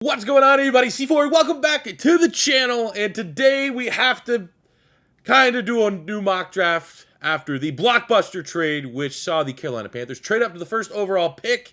What's going on, everybody? C4, welcome back to the channel, and today we have to kind of do a new mock draft after the blockbuster trade, which saw the Carolina Panthers trade up to the first overall pick,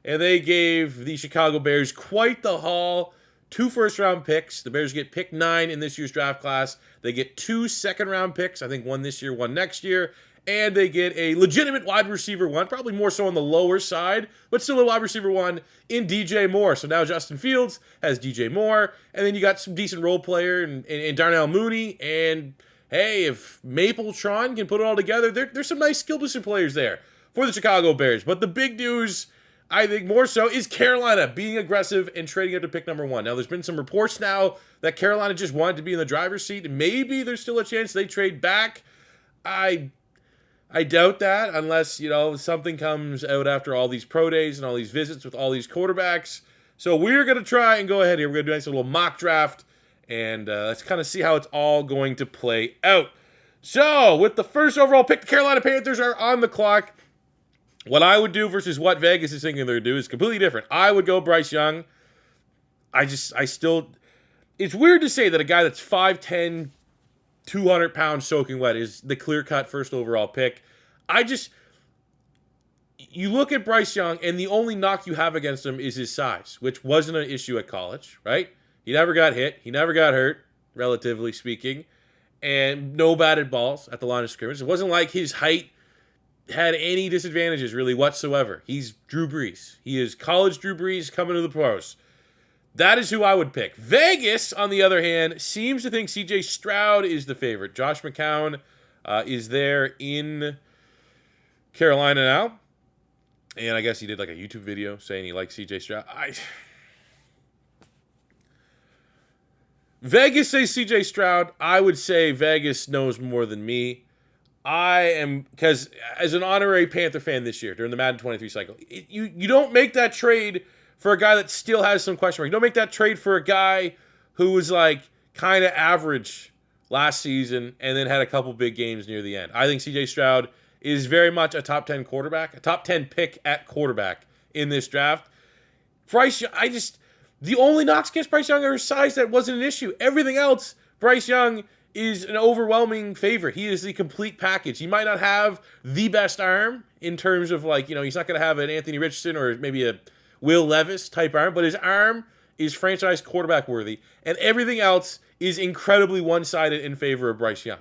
and they gave the Chicago Bears quite the haul. 2 first-round picks. The Bears get pick 9 in this year's draft class. They get 2 second-round picks, I think one this year, one next year, and they get a legitimate wide receiver one, probably more so on the lower side, but still a wide receiver one in DJ Moore. So now Justin Fields has DJ Moore, and then you got some decent role player in Darnell Mooney, and hey, if Mapletron can put it all together, there's some nice skill position players there for the Chicago Bears. But the big news, I think more so, is Carolina being aggressive and trading up to pick number 1. Now, there's been some reports now that Carolina just wanted to be in the driver's seat. Maybe there's still a chance they trade back. I doubt that unless, something comes out after all these pro days and all these visits with all these quarterbacks. So we're going to try and go ahead here. We're going to do a nice little mock draft, and let's kind of see how it's all going to play out. So with the first overall pick, the Carolina Panthers are on the clock. What I would do versus what Vegas is thinking they're going to do is completely different. I would go Bryce Young. It's weird to say that a guy that's 5'10", 200 pounds soaking wet is the clear-cut first overall pick. You look at Bryce Young, and the only knock you have against him is his size, which wasn't an issue at college, right? He never got hit. He never got hurt, relatively speaking, and no batted balls at the line of scrimmage. It wasn't like his height had any disadvantages, really, whatsoever. He's Drew Brees. He is college Drew Brees coming to the pros. That is who I would pick. Vegas, on the other hand, seems to think C.J. Stroud is the favorite. Josh McCown is there in Carolina now. And I guess he did like a YouTube video saying he likes C.J. Stroud. Vegas says C.J. Stroud. I would say Vegas knows more than me. Because as an honorary Panther fan this year, during the Madden 23 cycle, you don't make that trade for a guy that still has some question mark. You don't make that trade for a guy who was like kind of average last season and then had a couple big games near the end. I think C.J. Stroud is very much a top 10 quarterback, a top 10 pick at quarterback in this draft. Bryce Young, the only knocks against Bryce Young are his size. That wasn't an issue. Everything else, Bryce Young is an overwhelming favorite. He is the complete package. He might not have the best arm in terms of he's not going to have an Anthony Richardson or maybe a Will Levis type arm, but his arm is franchise quarterback worthy, and everything else is incredibly one-sided in favor of Bryce Young.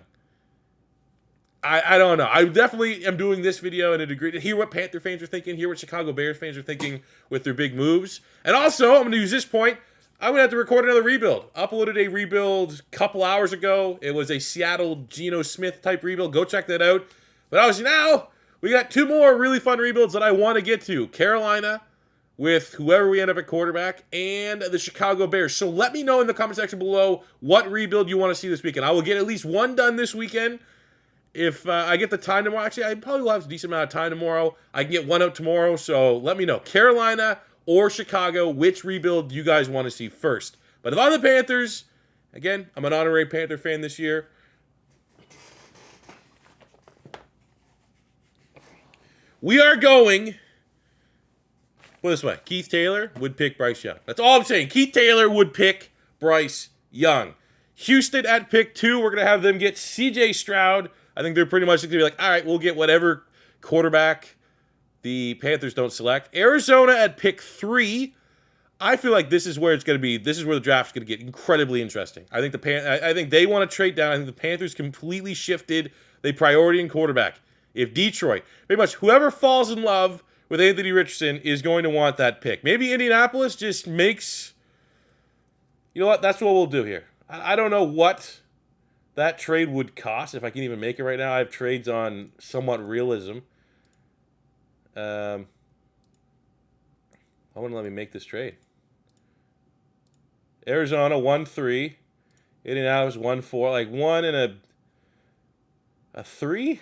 I don't know. I definitely am doing this video in a degree to hear what Panther fans are thinking, hear what Chicago Bears fans are thinking with their big moves. And also, I'm going to use this point, I'm going to have to record another rebuild. Uploaded a rebuild a couple hours ago. It was a Seattle Geno Smith type rebuild. Go check that out. But obviously now, we got 2 more really fun rebuilds that I want to get to. Carolina, with whoever we end up at quarterback, and the Chicago Bears. So let me know in the comment section below what rebuild you want to see this weekend. I will get at least one done this weekend. If I get the time tomorrow, actually, I probably will have a decent amount of time tomorrow. I can get one out tomorrow, so let me know. Carolina or Chicago, which rebuild you guys want to see first. But if I'm the Panthers, again, I'm an honorary Panther fan this year. We are going... Put it this way, Keith Taylor would pick Bryce Young. That's all I'm saying. Keith Taylor would pick Bryce Young. Houston at pick 2, we're going to have them get C.J. Stroud. I think they're pretty much going to be like, all right, we'll get whatever quarterback the Panthers don't select. Arizona at pick 3, I feel like this is where it's going to be. This is where the draft's going to get incredibly interesting. I think they want to trade down. I think the Panthers completely shifted the priority in quarterback. If Detroit, pretty much whoever falls in love with Anthony Richardson is going to want that pick. Maybe Indianapolis just makes... You know what? That's what we'll do here. I don't know what that trade would cost, if I can even make it right now. I have trades on somewhat realism. I want to let me make this trade. Arizona, 1-3. Indianapolis, 1-4. Like 1 and a 3?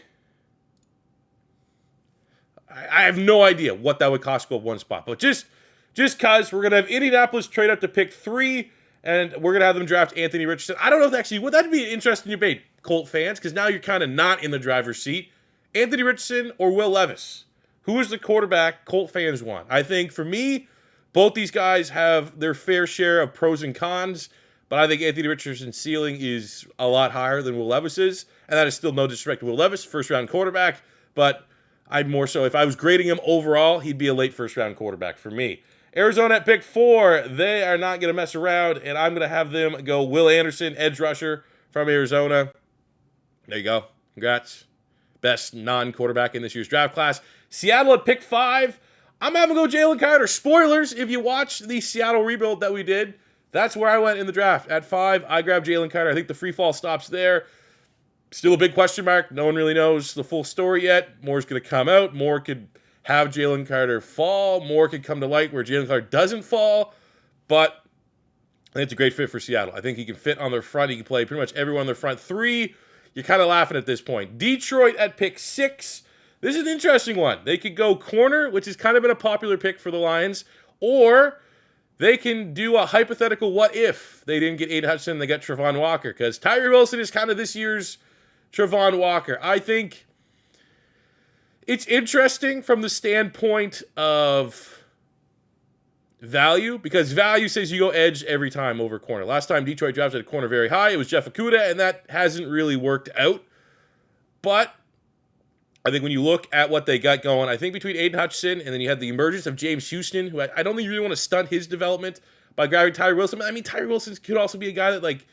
I have no idea what that would cost to go up 1 spot. But just because we're going to have Indianapolis trade up to pick 3, and we're going to have them draft Anthony Richardson. I don't know if actually, would that be an interesting debate, Colt fans? Because now you're kind of not in the driver's seat. Anthony Richardson or Will Levis? Who is the quarterback Colt fans want? I think for me, Both these guys have their fair share of pros and cons, but I think Anthony Richardson's ceiling is a lot higher than Will Levis's, and that is still no disrespect to Will Levis, first-round quarterback, but I'd more so, if I was grading him overall, he'd be a late first-round quarterback for me. Arizona at pick 4, they are not going to mess around, and I'm going to have them go Will Anderson, edge rusher from Arizona. There you go. Congrats. Best non-quarterback in this year's draft class. Seattle at pick 5, I'm having to go Jalen Carter. Spoilers, if you watch the Seattle rebuild that we did, that's where I went in the draft. At 5, I grabbed Jalen Carter. I think the free fall stops there. Still a big question mark. No one really knows the full story yet. More's going to come out. More could have Jalen Carter fall. More could come to light where Jalen Carter doesn't fall. But I think it's a great fit for Seattle. I think he can fit on their front. He can play pretty much everyone on their front 3. You're kind of laughing at this point. Detroit at pick 6. This is an interesting one. They could go corner, which has kind of been a popular pick for the Lions, or they can do a hypothetical what if they didn't get Aiden Hutchinson, they got Travon Walker, because Tyree Wilson is kind of this year's Travon Walker. I think it's interesting from the standpoint of value, because value says you go edge every time over corner. Last time Detroit drafted a corner very high, it was Jeff Okudah, and that hasn't really worked out. But I think when you look at what they got going, I think between Aiden Hutchinson and then you had the emergence of James Houston, who I don't think you really want to stunt his development by grabbing Tyree Wilson. I mean, Tyree Wilson could also be a guy that, like,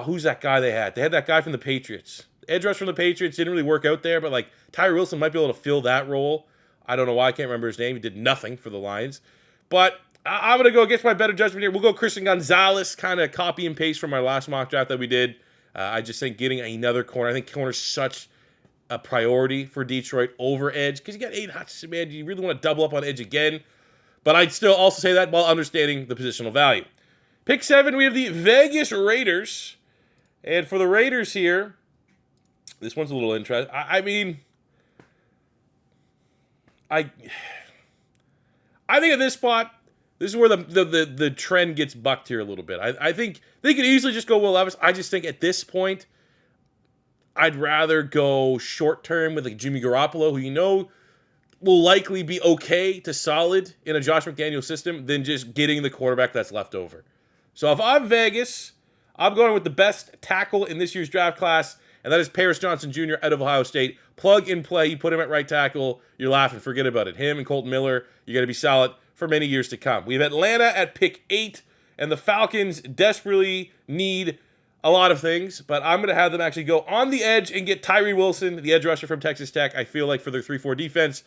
who's that guy they had? They had that guy from the Patriots. Edge rush from the Patriots didn't really work out there, but, like, Tyree Wilson might be able to fill that role. I don't know why. I can't remember his name. He did nothing for the Lions. But I'm going to go against my better judgment here. We'll go Christian Gonzalez, kind of copy and paste from our last mock draft that we did. I just think getting another corner. I think corner's such a priority for Detroit over edge, because you got Aiden Hutchinson, man. Do you really want to double up on edge again? But I'd still also say that while understanding the positional value. Pick 7, we have the Vegas Raiders. And for the Raiders here, this one's a little interesting. I think at this spot, this is where the trend gets bucked here a little bit. I think they could easily just go Will Levis. I just think at this point, I'd rather go short term with like Jimmy Garoppolo, who you know will likely be okay to solid in a Josh McDaniels system, than just getting the quarterback that's left over. So if I'm Vegas, I'm going with the best tackle in this year's draft class, and that is Paris Johnson Jr. out of Ohio State. Plug and play. You put him at right tackle, you're laughing. Forget about it. Him and Colton Miller, you're going to be solid for many years to come. We have Atlanta at pick 8, and the Falcons desperately need a lot of things, but I'm going to have them actually go on the edge and get Tyree Wilson, the edge rusher from Texas Tech. I feel like for their 3-4 defense,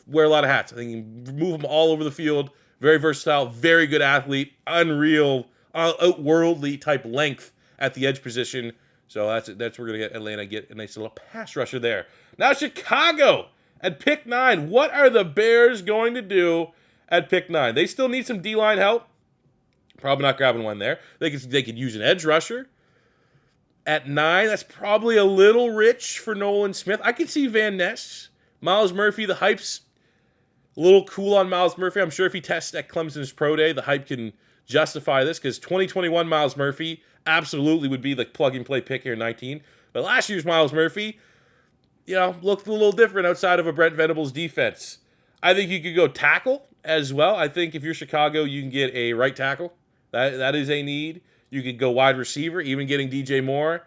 wear a lot of hats. I think you can move them all over the field. Very versatile, very good athlete, unreal, outworldly type length at the edge position. So that's where we're going to get Atlanta, get a nice little pass rusher there. Now Chicago at pick 9. What are the Bears going to do at pick 9? They still need some D-line help. Probably not grabbing one there. They could use an edge rusher. At 9, that's probably a little rich for Nolan Smith. I could see Van Ness. Myles Murphy, the hype's a little cool on Myles Murphy. I'm sure if he tests at Clemson's Pro Day, the hype can justify this, because 2021 Myles Murphy absolutely would be the plug-and-play pick here in 19. But last year's Myles Murphy, looked a little different outside of a Brent Venables defense. I think you could go tackle as well. I think if you're Chicago, you can get a right tackle. That is a need. You could go wide receiver, even getting DJ Moore.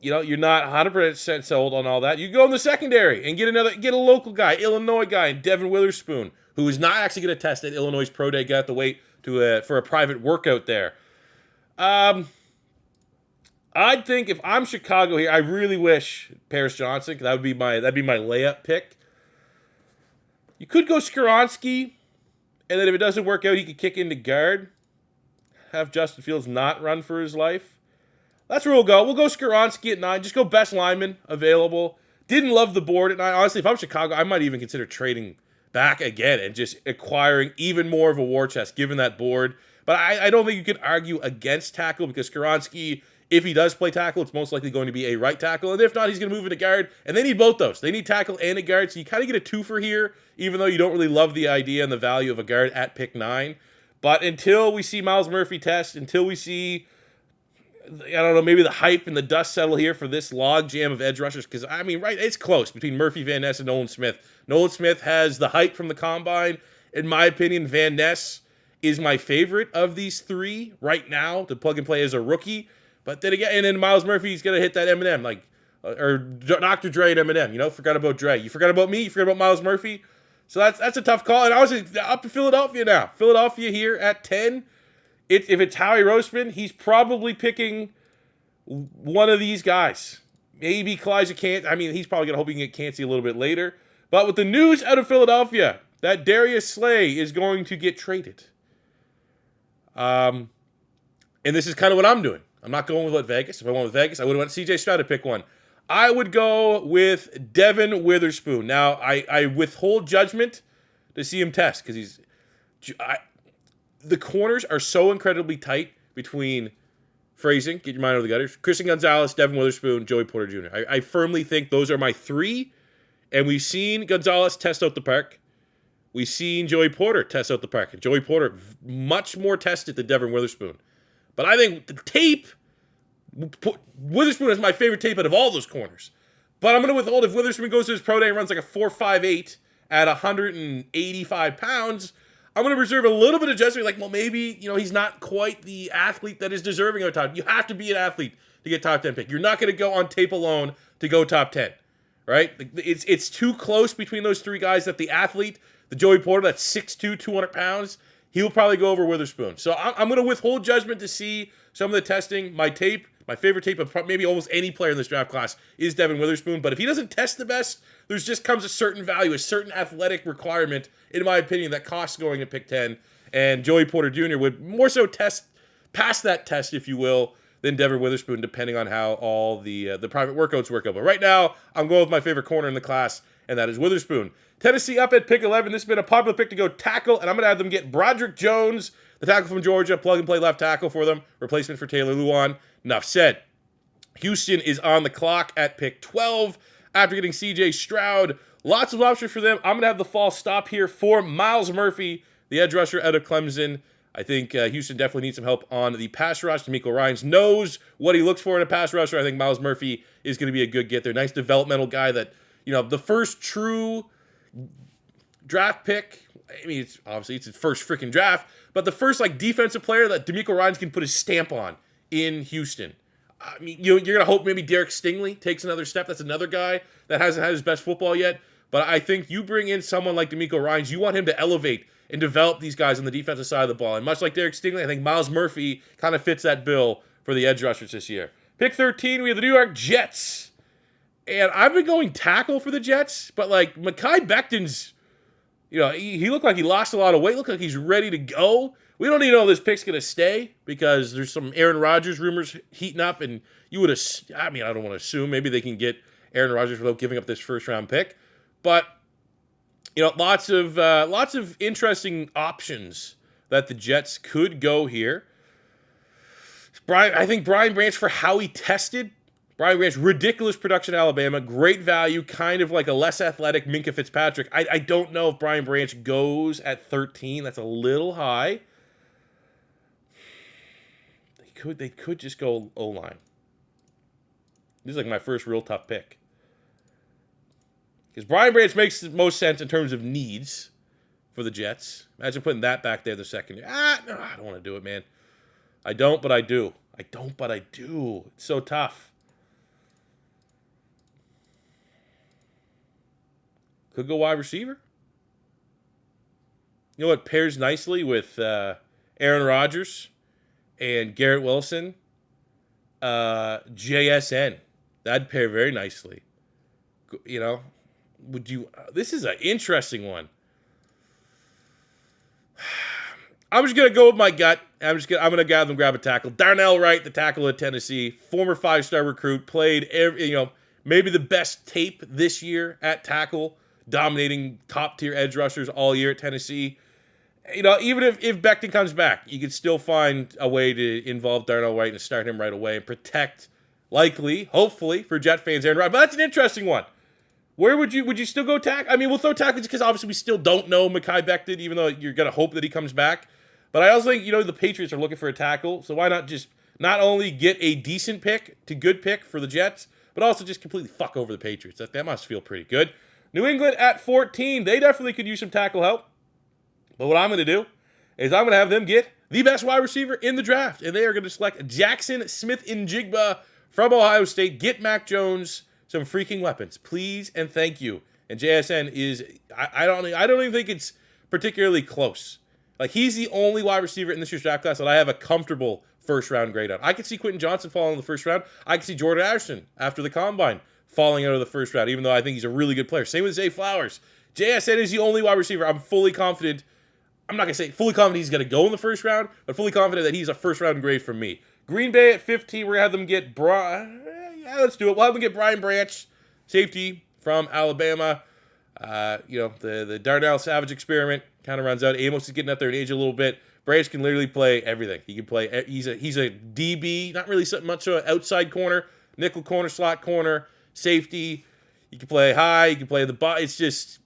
You're not 100% sold on all that. You go in the secondary and get a local guy, Illinois guy, and Devin Witherspoon, who is not actually going to test at Illinois' Pro Day. Got to wait for a private workout there. I'd think if I'm Chicago here, I really wish Paris Johnson, because that'd be my layup pick. You could go Skoronski, and then if it doesn't work out, he could kick into guard. Have Justin Fields not run for his life. That's where we'll go. We'll go Skoronski at 9. Just go best lineman available. Didn't love the board at 9. Honestly, if I'm Chicago, I might even consider trading back again and just acquiring even more of a war chest, given that board. But I don't think you can argue against tackle, because Skoronski, if he does play tackle, it's most likely going to be a right tackle. And if not, he's going to move into guard. And they need both those. They need tackle and a guard. So you kind of get a twofer here, even though you don't really love the idea and the value of a guard at pick 9. But until we see Myles Murphy test, until we see, maybe the hype and the dust settle here for this log jam of edge rushers, because, it's close between Murphy, Van Ness, and Nolan Smith. Nolan Smith has the hype from the combine, In my opinion, Van Ness is my favorite of these three right now to plug and play as a rookie. But then again, and then Myles Murphy's going to hit that Eminem, like, or Dr. Dre and Eminem, you know, forgot about Dre. You forgot about me, you forgot about Myles Murphy. So that's a tough call. And I was up in Philadelphia now. Philadelphia here at 10. If it's Howie Roseman, he's probably picking one of these guys. Maybe Kalijah Cansey. I mean, he's probably going to hope he can get Cansey a little bit later. But with the news out of Philadelphia that Darius Slay is going to get traded. And this is kind of what I'm doing. I'm not going with Vegas. If I went with Vegas, I would have went CJ Stroud to pick one. I would go with Devin Witherspoon. Now, I withhold judgment to see him test because the corners are so incredibly tight between phrasing, get your mind over the gutters, Christian Gonzalez, Devin Witherspoon, Joey Porter Jr. I firmly think those are my three, and we've seen Gonzalez test out the park. We've seen Joey Porter test out the park, and Joey Porter much more tested than Devin Witherspoon. But I think the tape, Witherspoon is my favorite tape out of all those corners. But I'm going to withhold if Witherspoon goes to his pro day and runs like a 4.58 at 185 pounds. I'm going to reserve a little bit of judgment. Like, well, maybe, you know, he's not quite the athlete that is deserving of a top. You have to be an athlete to get top 10 pick. You're not going to go on tape alone to go top 10, right? It's too close between those three guys that the athlete, the Joey Porter, that's 6'2", 200 pounds, he'll probably go over Witherspoon. So I'm going to withhold judgment to see some of the testing. My favorite tape of maybe almost any player in this draft class is Devin Witherspoon. But if he doesn't test the best, there's just comes a certain value, a certain athletic requirement, in my opinion, that costs going at pick 10. And Joey Porter Jr. would more so pass that test, if you will, than Devin Witherspoon, depending on how all the private workouts work out. But right now, I'm going with my favorite corner in the class, and that is Witherspoon. Tennessee up at pick 11. This has been a popular pick to go tackle, and I'm going to have them get Broderick Jones, the tackle from Georgia, plug-and-play left tackle for them, replacement for Taylor Lewan. Enough said. Houston is on the clock at pick 12 after getting C.J. Stroud. Lots of options for them. I'm going to have the fall stop here for Myles Murphy, the edge rusher out of Clemson. I think Houston definitely needs some help on the pass rush. DeMeco Ryans knows what he looks for in a pass rusher. I think Myles Murphy is going to be a good get there. Nice developmental guy that, you know, the first true draft pick. I mean, it's his first freaking draft, but the first like defensive player that DeMeco Ryans can put his stamp on in Houston. I mean, you're going to hope maybe Derek Stingley takes another step. That's another guy that hasn't had his best football yet. But I think you bring in someone like DeMeco Ryans, you want him to elevate and develop these guys on the defensive side of the ball. And much like Derek Stingley, I think Myles Murphy kind of fits that bill for the edge rushers this year. Pick 13, we have the New York Jets. And I've been going tackle for the Jets, but like Mekhi Becton's, you know, he looked like he lost a lot of weight, looked like he's ready to go. We don't even know if this pick's going to stay because there's some Aaron Rodgers rumors heating up, and you would I don't want to assume maybe they can get Aaron Rodgers without giving up this first-round pick. But, you know, lots of interesting options that the Jets could go here. I think Brian Branch, for how he tested, Brian Branch, ridiculous production at Alabama, great value, kind of like a less athletic Minkah Fitzpatrick. I don't know if Brian Branch goes at 13. That's a little high. They could just go O-line. This is like my first real tough pick. Because Brian Branch makes the most sense in terms of needs for the Jets. Imagine putting that back there the second year. No, I don't want to do it, man. I don't, but I do. It's so tough. Could go wide receiver. You know what pairs nicely with Aaron Rodgers and Garrett Wilson? JSN. That'd pair very nicely. You know, this is an interesting one. I'm just gonna go with my gut. I'm gonna grab a tackle. Darnell Wright, the tackle at Tennessee, former 5-star recruit, played maybe the best tape this year at tackle, dominating top tier edge rushers all year at Tennessee. You know, even if Becton comes back, you could still find a way to involve Darnell Wright and start him right away and protect, hopefully, for Jet fans, Aaron Rodgers. But that's an interesting one. Where would you still go tackle? I mean, we'll throw tackle just because obviously we still don't know Mekhi Becton, even though you're going to hope that he comes back. But I also think, the Patriots are looking for a tackle, so why not just not only get a decent pick to good pick for the Jets, but also just completely fuck over the Patriots. That must feel pretty good. New England at 14, they definitely could use some tackle help. But what I'm going to do is I'm going to have them get the best wide receiver in the draft. And they are going to select Jackson Smith-NJIGBA from Ohio State. Get Mac Jones some freaking weapons. Please and thank you. And JSN is, I don't even think it's particularly close. Like, he's the only wide receiver in this year's draft class that I have a comfortable first-round grade on. I could see Quentin Johnson falling in the first round. I could see Jordan Addison after the combine falling out of the first round, even though I think he's a really good player. Same with Zay Flowers. JSN is the only wide receiver I'm fully confident. I'm not going to say fully confident he's going to go in the first round, but fully confident that he's a first-round grade from me. Green Bay at 15, we're going to have them get let's do it. We'll have them get Brian Branch, safety from Alabama. The Darnell Savage experiment kind of runs out. Amos is getting up there in age a little bit. Branch can literally play everything. He can play. He's a DB, not really much of an outside corner, nickel corner, slot corner, safety. He can play high. He can play the bot. It's just,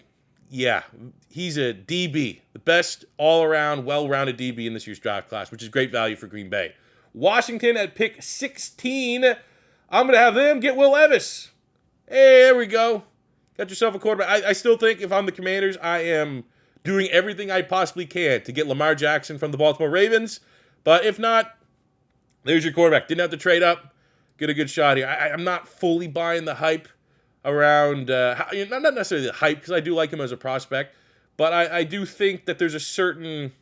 yeah, he's a DB, the best all-around, well-rounded DB in this year's draft class, which is great value for Green Bay. Washington at pick 16. I'm going to have them get Will Levis. Hey, there we go. Got yourself a quarterback. I still think if I'm the Commanders, I am doing everything I possibly can to get Lamar Jackson from the Baltimore Ravens. But if not, there's your quarterback. Didn't have to trade up. Get a good shot here. I'm not fully buying the hype around, not necessarily the hype, because I do like him as a prospect. But I do think that there's a certain...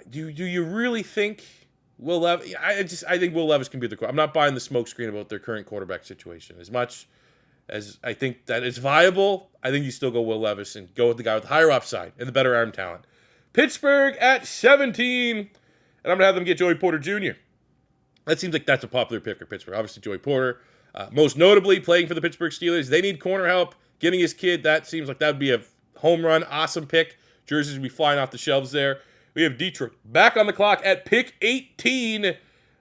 Do you really think Will Levis? I think Will Levis can be the quarterback. I'm not buying the smokescreen about their current quarterback situation. As much as I think that it's viable, I think you still go Will Levis and go with the guy with the higher upside and the better arm talent. Pittsburgh at 17, and I'm going to have them get Joey Porter Jr. That seems like that's a popular pick for Pittsburgh. Obviously, Joey Porter, most notably playing for the Pittsburgh Steelers. They need corner help. Getting his kid, that seems like that would be a home run, awesome pick. Jerseys would be flying off the shelves there. We have Detroit back on the clock at pick 18,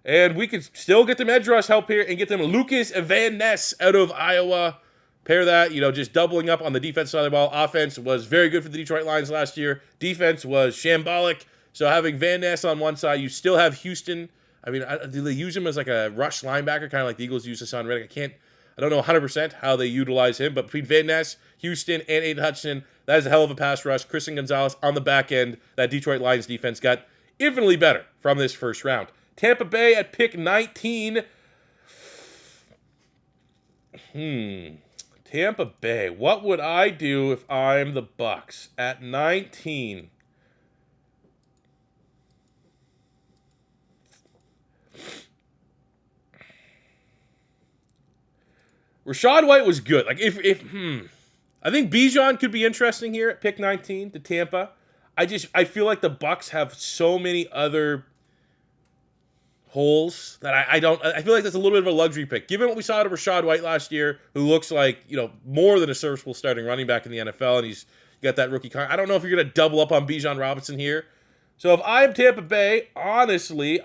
and we can still get them edge rush help here and get them Lucas Van Ness out of Iowa. Pair that, just doubling up on the defense side of the ball. Offense was very good for the Detroit Lions last year. Defense was shambolic. So having Van Ness on one side, you still have Houston. I mean, do they use him as like a rush linebacker, kind of like the Eagles use Hassan Reddick? I don't know 100% how they utilize him, but between Van Ness, Houston, and Aiden Hutchinson, that is a hell of a pass rush. Christian Gonzalez on the back end. That Detroit Lions defense got infinitely better from this first round. Tampa Bay at pick 19. Tampa Bay. What would I do if I'm the Bucs at 19? Rashad White was good. Like I think Bijan could be interesting here at pick 19 to Tampa. I feel like the Bucs have so many other holes that I feel like that's a little bit of a luxury pick. Given what we saw out of Rashad White last year, who looks like, more than a serviceable starting running back in the NFL, and he's got that rookie I don't know if you're going to double up on Bijan Robinson here. So if I'm Tampa Bay, honestly,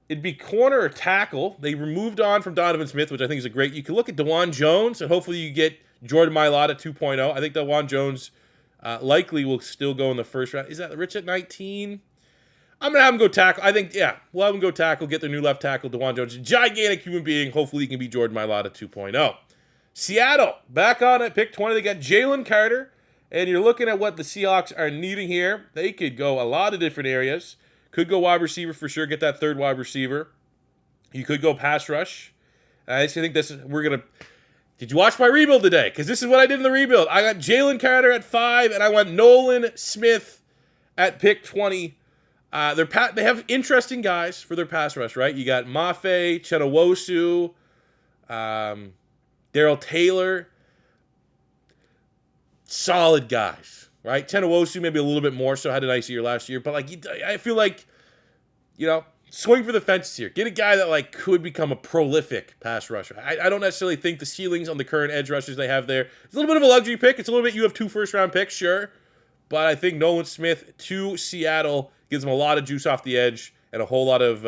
it'd be corner or tackle. They removed on from Donovan Smith, which I think is a great... You can look at DeJuan Jones, and hopefully you get Jordan Mailata 2.0. I think DeJuan Jones likely will still go in the first round. Is that Rich at 19? I'm going to have him go tackle. I think, we'll have him go tackle, get their new left tackle, DeJuan Jones. Gigantic human being. Hopefully he can be Jordan Mailata 2.0. Seattle, back on at pick 20. They got Jalen Carter, and you're looking at what the Seahawks are needing here. They could go a lot of different areas. Could go wide receiver for sure, get that third wide receiver. You could go pass rush. I just think did you watch my rebuild today? Because this is what I did in the rebuild. I got Jalen Carter at 5, and I went Nolan Smith at pick 20. They have interesting guys for their pass rush, right? You got Mafe, Chenawosu, Darrell Taylor. Solid guys. Right, Chenawosu maybe a little bit more so, had a nice year last year, but I feel like, swing for the fences here. Get a guy that could become a prolific pass rusher. I don't necessarily think the ceilings on the current edge rushers they have there. It's a little bit of a luxury pick. It's a little bit, you have 2 first-round picks, sure, but I think Nolan Smith to Seattle gives them a lot of juice off the edge and a whole lot of,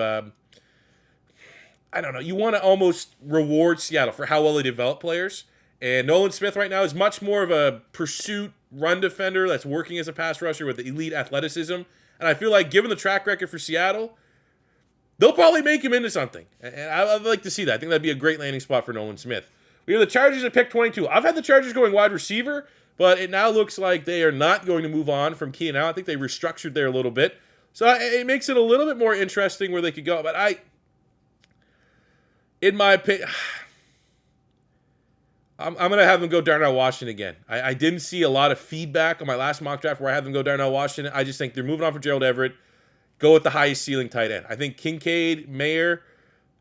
I don't know, you want to almost reward Seattle for how well they develop players, and Nolan Smith right now is much more of a pursuit run defender that's working as a pass rusher with the elite athleticism. And I feel like given the track record for Seattle, they'll probably make him into something. And I'd like to see that. I think that'd be a great landing spot for Nolan Smith. We have the Chargers at pick 22. I've had the Chargers going wide receiver, but it now looks like they are not going to move on from Keenan Allen. I think they restructured there a little bit. So it makes it a little bit more interesting where they could go. But in my opinion, I'm going to have them go Darnell Washington again. I didn't see a lot of feedback on my last mock draft where I had them go Darnell Washington. I just think they're moving on from Gerald Everett. Go with the highest ceiling tight end. I think Kincaid, Mayer.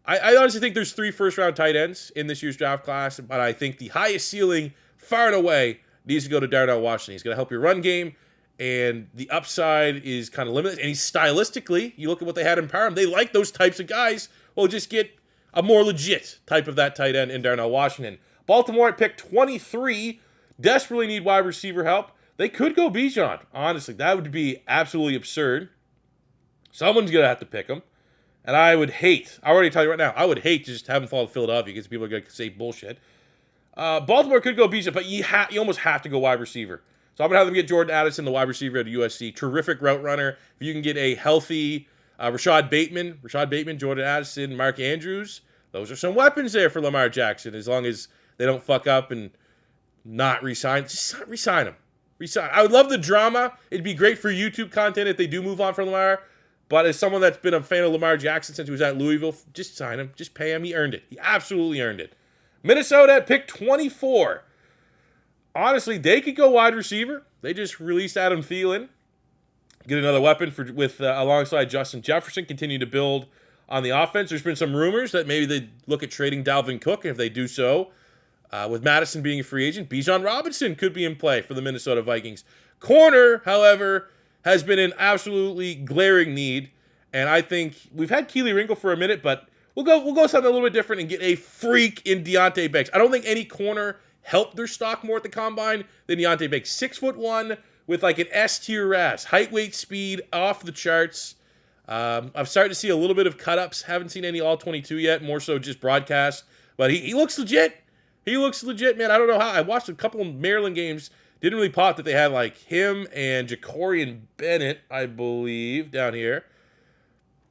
I honestly think there's 3 first-round tight ends in this year's draft class, but I think the highest ceiling, far and away, needs to go to Darnell Washington. He's going to help your run game, and the upside is kind of limited. And he's stylistically, you look at what they had in Parham, they like those types of guys. Well, just get a more legit type of that tight end in Darnell Washington. Baltimore at pick 23, desperately need wide receiver help. They could go Bijan. Honestly, that would be absolutely absurd. Someone's going to have to pick him. And I would hate, I already tell you right now, I would hate to just have him fall to Philadelphia because people are going to say bullshit. Baltimore could go Bijan, but you almost have to go wide receiver. So I'm going to have them get Jordan Addison, the wide receiver at USC. Terrific route runner. If you can get a healthy Rashad Bateman, Jordan Addison, Mark Andrews, those are some weapons there for Lamar Jackson, as long as they don't fuck up and not resign. Just resign him. I would love the drama. It'd be great for YouTube content if they do move on from Lamar. But as someone that's been a fan of Lamar Jackson since he was at Louisville, just sign him. Just pay him. He earned it. He absolutely earned it. Minnesota at pick 24. Honestly, they could go wide receiver. They just released Adam Thielen. Get another weapon alongside Justin Jefferson. Continue to build on the offense. There's been some rumors that maybe they look at trading Dalvin Cook. If they do so, with Madison being a free agent, Bijan Robinson could be in play for the Minnesota Vikings. Corner, however, has been an absolutely glaring need, and I think we've had Keely Ringo for a minute, but we'll go something a little bit different and get a freak in Deonte Banks. I don't think any corner helped their stock more at the combine than Deonte Banks. 6'1" with like an S-tier RAS, height, weight, speed, off the charts. I've started to see a little bit of cut-ups. Haven't seen any all-22 yet, more so just broadcast, but he looks legit. He looks legit, man. I don't know how. I watched a couple of Maryland games. Didn't really pop that they had like him and Jacorian Bennett, I believe, down here.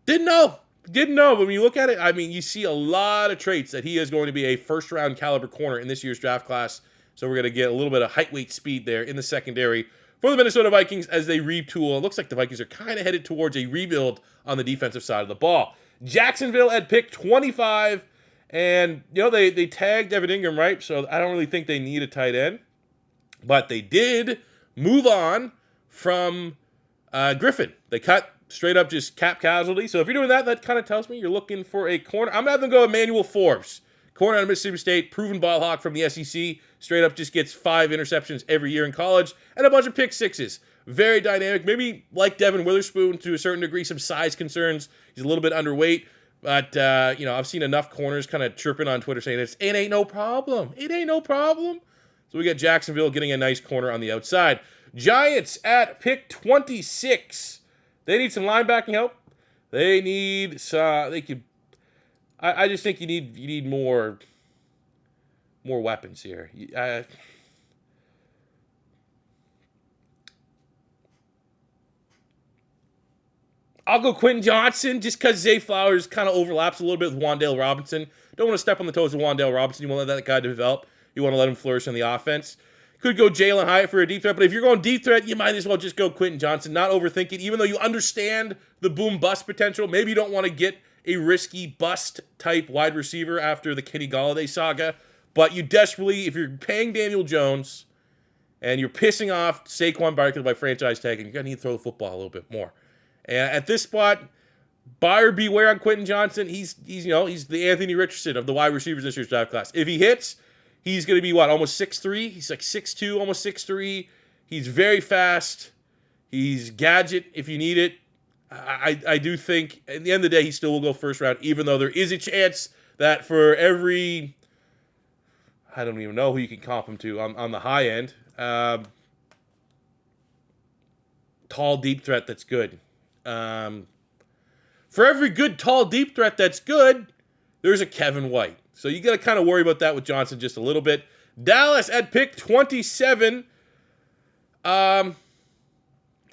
Didn't know. But when you look at it, I mean, you see a lot of traits that he is going to be a first-round caliber corner in this year's draft class. So we're going to get a little bit of height, weight, speed there in the secondary for the Minnesota Vikings as they retool. It looks like the Vikings are kind of headed towards a rebuild on the defensive side of the ball. Jacksonville at pick 25. And, they tagged Evan Ingram, right? So I don't really think they need a tight end. But they did move on from Griffin. They cut straight up just cap casualty. So if you're doing that, that kind of tells me you're looking for a corner. I'm going to have them go Emmanuel Forbes. Corner out of Mississippi State, proven ball hawk from the SEC. Straight up just gets 5 interceptions every year in college and a bunch of pick sixes. Very dynamic. Maybe like Devin Witherspoon to a certain degree, some size concerns. He's a little bit underweight. But, I've seen enough corners kind of chirping on Twitter saying it ain't no problem. It ain't no problem. So we got Jacksonville getting a nice corner on the outside. Giants at pick 26. They need some linebacking help. They need some. I just think you need more weapons here. I'll go Quentin Johnson just because Zay Flowers kind of overlaps a little bit with Wan'Dale Robinson. Don't want to step on the toes of Wan'Dale Robinson. You want to let that guy develop. You want to let him flourish on the offense. Could go Jalen Hyatt for a deep threat, but if you're going deep threat, you might as well just go Quentin Johnson. Not overthink it, even though you understand the boom-bust potential. Maybe you don't want to get a risky bust-type wide receiver after the Kenny Golladay saga, but you desperately, if you're paying Daniel Jones and you're pissing off Saquon Barkley by franchise tagging, you're going to need to throw the football a little bit more. And at this spot, buyer beware on Quentin Johnson. He's the Anthony Richardson of the wide receivers this year's draft class. If he hits, he's going to be, almost 6'3"? He's like 6'2", almost 6'3". He's very fast. He's gadget if you need it. I do think, at the end of the day, he still will go first round, even though there is a chance that for every, I don't even know who you can comp him to on the high end, tall, deep threat that's good. For every good, tall, deep threat that's good, there's a Kevin White. So you got to kind of worry about that with Johnson just a little bit. Dallas at pick 27. I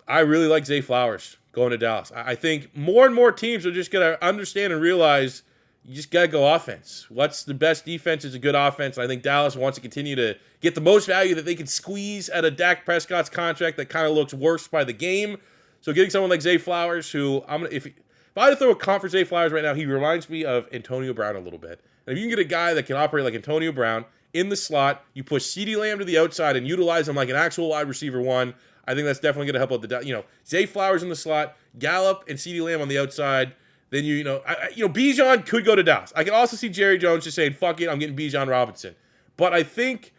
really like Zay Flowers going to Dallas. I think more and more teams are just going to understand and realize you just got to go offense. What's the best defense is a good offense. And I think Dallas wants to continue to get the most value that they can squeeze out of Dak Prescott's contract that kind of looks worse by the game. So getting someone like Zay Flowers, who if I had to throw a comp for Zay Flowers right now, he reminds me of Antonio Brown a little bit. And if you can get a guy that can operate like Antonio Brown in the slot, you push CeeDee Lamb to the outside and utilize him like an actual wide receiver one, I think that's definitely going to help out the, Zay Flowers in the slot, Gallup and CeeDee Lamb on the outside. Then Bijan could go to Dallas. I can also see Jerry Jones just saying, "Fuck it, I'm getting Bijan Robinson." But I think,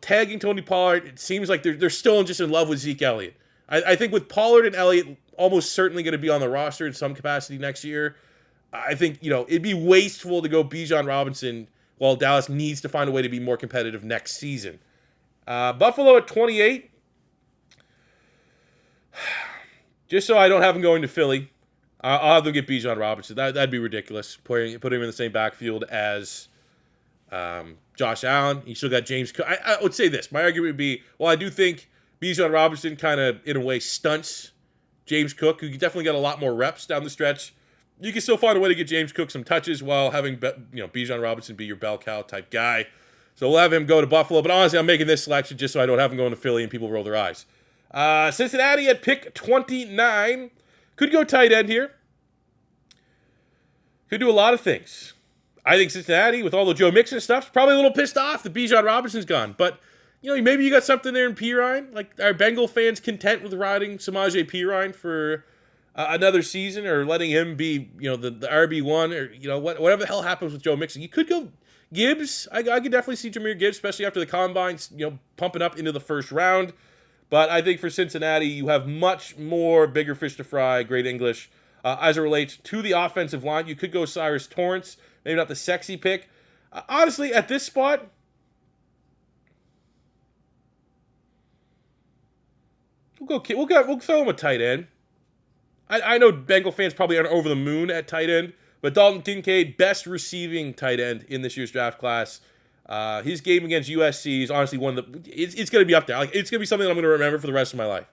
tagging Tony Pollard, it seems like they're still just in love with Zeke Elliott. I think with Pollard and Elliott almost certainly going to be on the roster in some capacity next year, I think it'd be wasteful to go Bijan Robinson while Dallas needs to find a way to be more competitive next season. Buffalo at 28. Just so I don't have him going to Philly, I'll have them get Bijan Robinson. That'd be ridiculous. Put him in the same backfield as Josh Allen. You still got James Cook. I would say this. My argument would be, I do think Bijan Robinson kind of, in a way, stunts James Cook, who definitely got a lot more reps down the stretch. You can still find a way to get James Cook some touches while having Bijan Robinson be your bell cow type guy. So we'll have him go to Buffalo. But honestly, I'm making this selection just so I don't have him going to Philly and people roll their eyes. Cincinnati at pick 29. Could go tight end here. Could do a lot of things. I think Cincinnati, with all the Joe Mixon stuff, is probably a little pissed off that Bijan Robinson's gone. But, maybe you got something there in Pirine. Like, are Bengal fans content with riding Samaje Pirine for another season, or letting him be, the RB1, or, whatever the hell happens with Joe Mixon? You could go Gibbs. I could definitely see Jahmyr Gibbs, especially after the combine, pumping up into the first round. But I think for Cincinnati, you have much more bigger fish to fry, great English, as it relates to the offensive line. You could go Cyrus Torrance, maybe not the sexy pick. Honestly, at this spot, we'll throw him a tight end. I know Bengal fans probably aren't over the moon at tight end, but Dalton Kincaid, best receiving tight end in this year's draft class. His game against USC is honestly one of the. It's going to be up there. Like, it's going to be something that I'm going to remember for the rest of my life.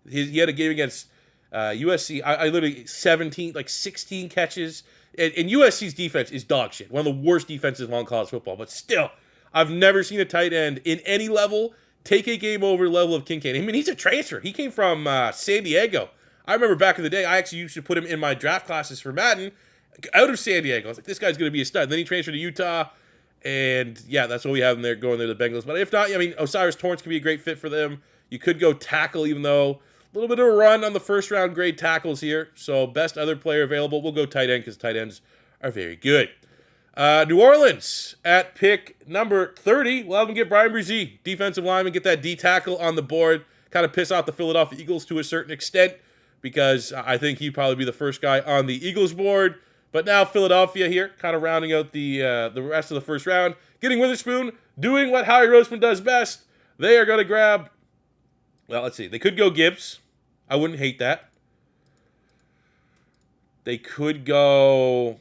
He had a game against USC. I literally 16 catches. And USC's defense is dog shit. One of the worst defenses in all college football. But still, I've never seen a tight end in any level take a game over level of Kincaid. I mean, he's a transfer. He came from San Diego. I remember back in the day, I actually used to put him in my draft classes for Madden out of San Diego. I was like, this guy's going to be a stud. And then he transferred to Utah. And yeah, that's what we have him there, going there to the Bengals. But if not, Osiris Torrance could be a great fit for them. You could go tackle, even though a little bit of a run on the first round grade tackles here. So best other player available. We'll go tight end because tight ends are very good. New Orleans at pick number 30. We'll have them get Brian Brzee, defensive lineman, get that D tackle on the board. Kind of piss off the Philadelphia Eagles to a certain extent, because I think he'd probably be the first guy on the Eagles board. But now Philadelphia here, kind of rounding out the rest of the first round. Getting Witherspoon, doing what Howie Roseman does best. They are going to grab, let's see. They could go Gibbs. I wouldn't hate that. They could go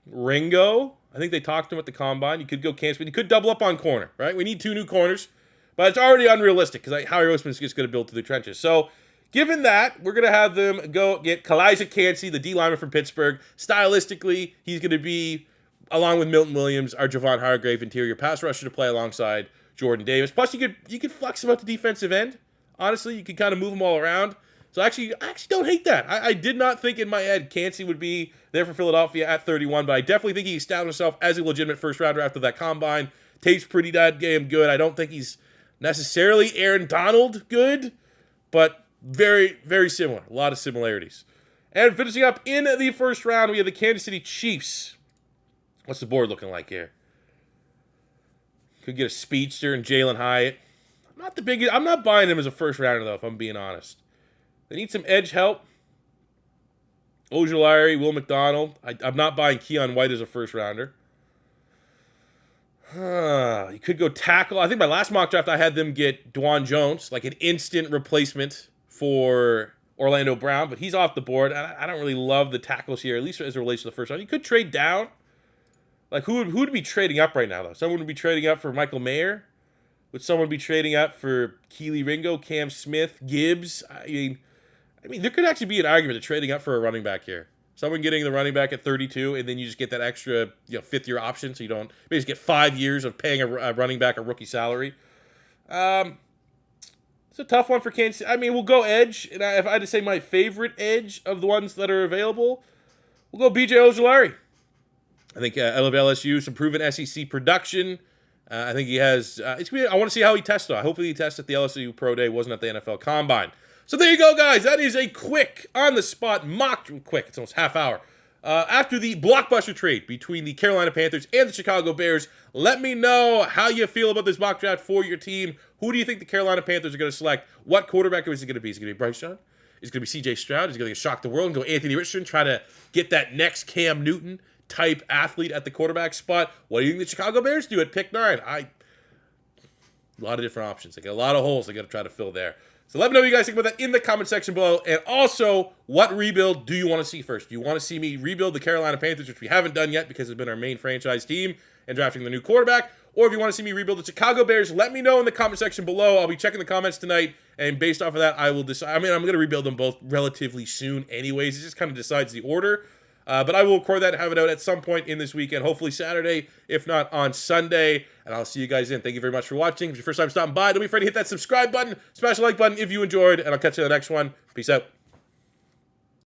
Ringo. I think they talked to him at the combine. You could go Kansas, but you could double up on corner, right? We need 2 new corners. But it's already unrealistic because Howie Roseman is just going to build to the trenches. So, given that, we're going to have them go get Kalijah Kancey, the D lineman from Pittsburgh. Stylistically, he's going to be, along with Milton Williams, our Javon Hargrave interior pass rusher to play alongside Jordan Davis. Plus, you could flex him out the defensive end. Honestly, you could kind of move them all around. So I actually don't hate that. I did not think in my head Kancey would be there for Philadelphia at 31, but I definitely think he established himself as a legitimate first rounder after that combine. Tape's pretty damn good. I don't think he's necessarily Aaron Donald good, but very, very similar. A lot of similarities. And finishing up in the first round, we have the Kansas City Chiefs. What's the board looking like here? Could get a speedster and Jalen Hyatt. I'm not buying him as a first rounder, though, if I'm being honest. They need some edge help. Ojulari, Will McDonald. I'm not buying Keon White as a first rounder. You could go tackle. I think my last mock draft, I had them get Dwan Jones, like an instant replacement for Orlando Brown, but he's off the board. I don't really love the tackles here, at least as it relates to the first round. You could trade down. Like, who would be trading up right now, though? Someone would be trading up for Michael Mayer? Would someone be trading up for Keely Ringo, Cam Smith, Gibbs? I mean, there could actually be an argument of trading up for a running back here. someone getting the running back at 32, and then you just get that extra fifth-year option, so you don't basically get 5 years of paying a running back a rookie salary. It's a tough one for Kansas City. I mean, we'll go edge, and if I had to say my favorite edge of the ones that are available, we'll go B.J. Ojulari. I think out of LSU, some proven SEC production. I think he has. I want to see how he tests. Hopefully, he tests at the LSU Pro Day. Wasn't at the NFL Combine. So there you go, guys. That is a quick, on-the-spot mock. Quick. It's almost half hour. After the blockbuster trade between the Carolina Panthers and the Chicago Bears, let me know how you feel about this mock draft for your team. Who do you think the Carolina Panthers are going to select? What quarterback is it going to be? Is it going to be Bryce Young? Is it going to be C.J. Stroud? Is it going to shock the world and go Anthony Richardson, try to get that next Cam Newton type athlete at the quarterback spot? What do you think the Chicago Bears do at pick 9? A lot of different options. They got a lot of holes they got to try to fill there. So let me know what you guys think about that in the comment section below. And also, what rebuild do you want to see first? Do you want to see me rebuild the Carolina Panthers, which we haven't done yet because it's been our main franchise team, and drafting the new quarterback? Or if you want to see me rebuild the Chicago Bears, let me know in the comment section below. I'll be checking the comments tonight, and based off of that, I will decide. I mean, I'm going to rebuild them both relatively soon anyways. It just kind of decides the order. But I will record that and have it out at some point in this weekend, hopefully Saturday, if not on Sunday. And I'll see you guys then. Thank you very much for watching. If it's your first time stopping by, don't be afraid to hit that subscribe button, smash the like button if you enjoyed, and I'll catch you in the next one. Peace out.